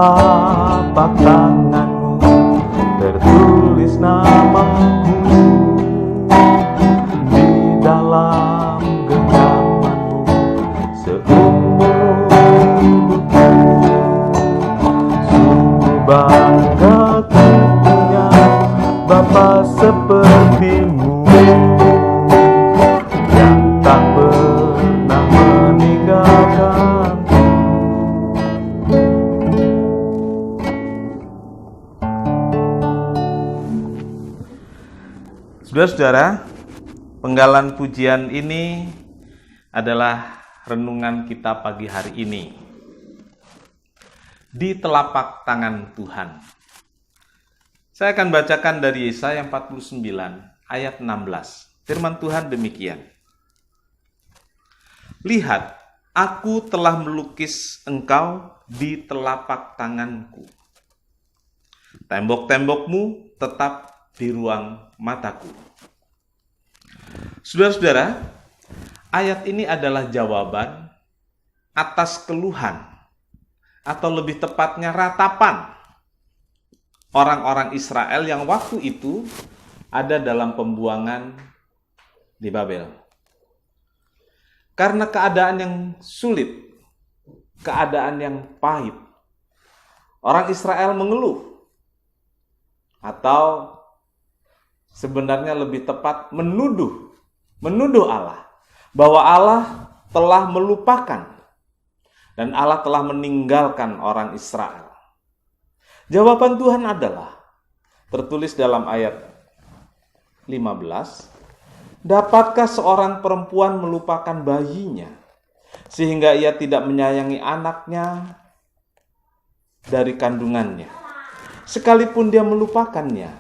telapak tanganmu tertulis namaku, di dalam genggamanmu seumur hidupku. Sungguh bangga ku punya Bapa sepertimu, yang tak pernah meninggalkanku. Saudara-saudara, penggalan pujian ini adalah renungan kita pagi hari ini. Di telapak tangan Tuhan. Saya akan bacakan dari Yesaya 49 ayat 16. Firman Tuhan demikian. Lihat, aku telah melukis engkau di telapak tanganku. Tembok-tembokmu tetap di ruang mataku. Saudara-saudara, ayat ini adalah jawaban atas keluhan, atau lebih tepatnya ratapan orang-orang Israel yang waktu itu ada dalam pembuangan di Babel. Karena keadaan yang sulit, keadaan yang pahit, orang Israel mengeluh, atau sebenarnya lebih tepat menuduh Allah, bahwa Allah telah melupakan dan Allah telah meninggalkan orang Israel. Jawaban Tuhan adalah tertulis dalam ayat 15. Dapatkah seorang perempuan melupakan bayinya sehingga ia tidak menyayangi anaknya dari kandungannya? Sekalipun dia melupakannya,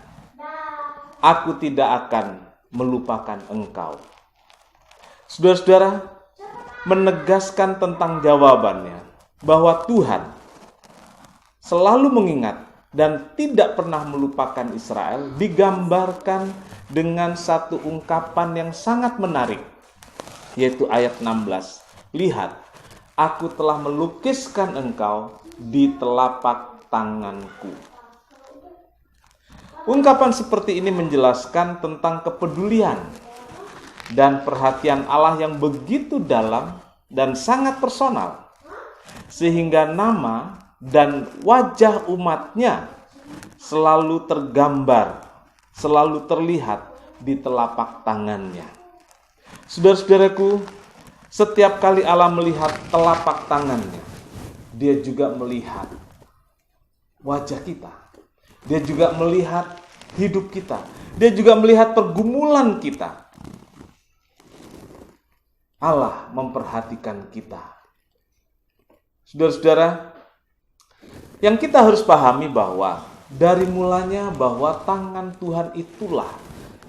aku tidak akan melupakan engkau. Saudara-saudara, menegaskan tentang jawabannya bahwa Tuhan selalu mengingat dan tidak pernah melupakan Israel digambarkan dengan satu ungkapan yang sangat menarik, yaitu ayat 16. Lihat, aku telah melukiskan engkau di telapak tanganku. Ungkapan seperti ini menjelaskan tentang kepedulian dan perhatian Allah yang begitu dalam dan sangat personal, sehingga nama dan wajah umatnya selalu tergambar, selalu terlihat di telapak tangannya. Saudara-saudaraku, setiap kali Allah melihat telapak tangannya, dia juga melihat wajah kita. Dia juga melihat hidup kita. Dia juga melihat pergumulan kita. Allah memperhatikan kita. Saudara-saudara, yang kita harus pahami bahwa dari mulanya bahwa tangan Tuhan itulah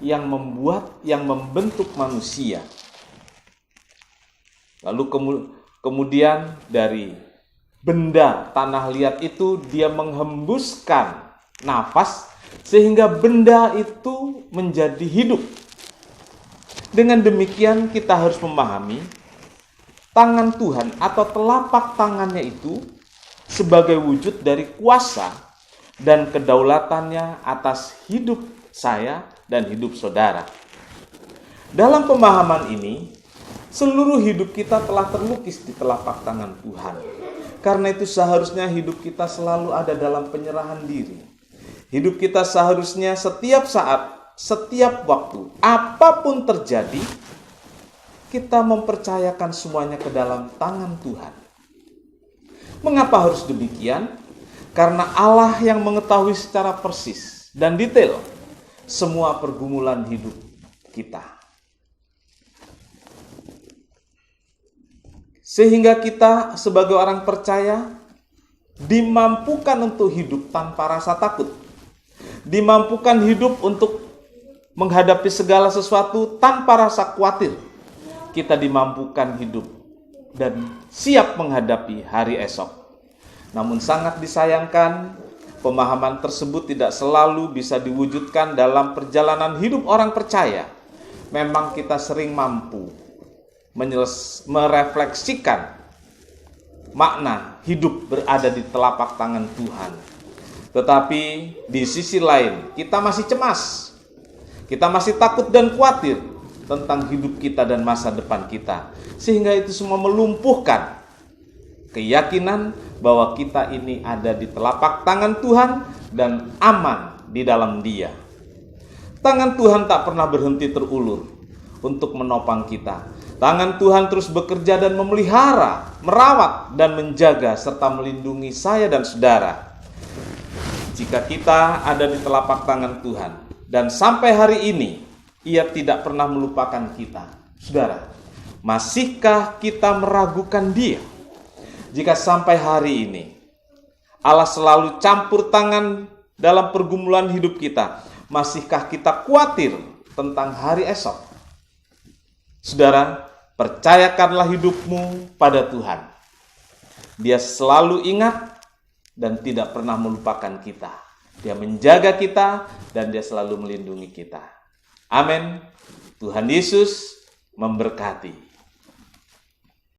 yang membuat, yang membentuk manusia. Lalu kemudian dari benda tanah liat itu dia menghembuskan nafas sehingga benda itu menjadi hidup. Dengan demikian kita harus memahami tangan Tuhan atau telapak tangannya itu sebagai wujud dari kuasa dan kedaulatannya atas hidup saya dan hidup saudara. Dalam pemahaman ini, seluruh hidup kita telah terlukis di telapak tangan Tuhan. Karena itu seharusnya hidup kita selalu ada dalam penyerahan diri. Hidup kita seharusnya setiap saat, setiap waktu, apapun terjadi, kita mempercayakan semuanya ke dalam tangan Tuhan. Mengapa harus demikian? Karena Allah yang mengetahui secara persis dan detail semua pergumulan hidup kita. Sehingga kita sebagai orang percaya dimampukan untuk hidup tanpa rasa takut. Dimampukan hidup untuk menghadapi segala sesuatu tanpa rasa khawatir. Kita dimampukan hidup dan siap menghadapi hari esok. Namun sangat disayangkan, pemahaman tersebut tidak selalu bisa diwujudkan dalam perjalanan hidup orang percaya. Memang kita sering mampu merefleksikan makna hidup berada di telapak tangan Tuhan. Tetapi di sisi lain, kita masih cemas. Kita masih takut dan khawatir tentang hidup kita dan masa depan kita. Sehingga itu semua melumpuhkan keyakinan bahwa kita ini ada di telapak tangan Tuhan dan aman di dalam Dia. Tangan Tuhan tak pernah berhenti terulur untuk menopang kita. Tangan Tuhan terus bekerja dan memelihara, merawat dan menjaga serta melindungi saya dan saudara. Jika kita ada di telapak tangan Tuhan dan sampai hari ini Ia tidak pernah melupakan kita. Saudara, masihkah kita meragukan Dia? Jika sampai hari ini Allah selalu campur tangan dalam pergumulan hidup kita, masihkah kita khawatir tentang hari esok? Saudara, percayakanlah hidupmu pada Tuhan. Dia selalu ingat dan tidak pernah melupakan kita. Dia menjaga kita dan Dia selalu melindungi kita. Amin. Tuhan Yesus memberkati.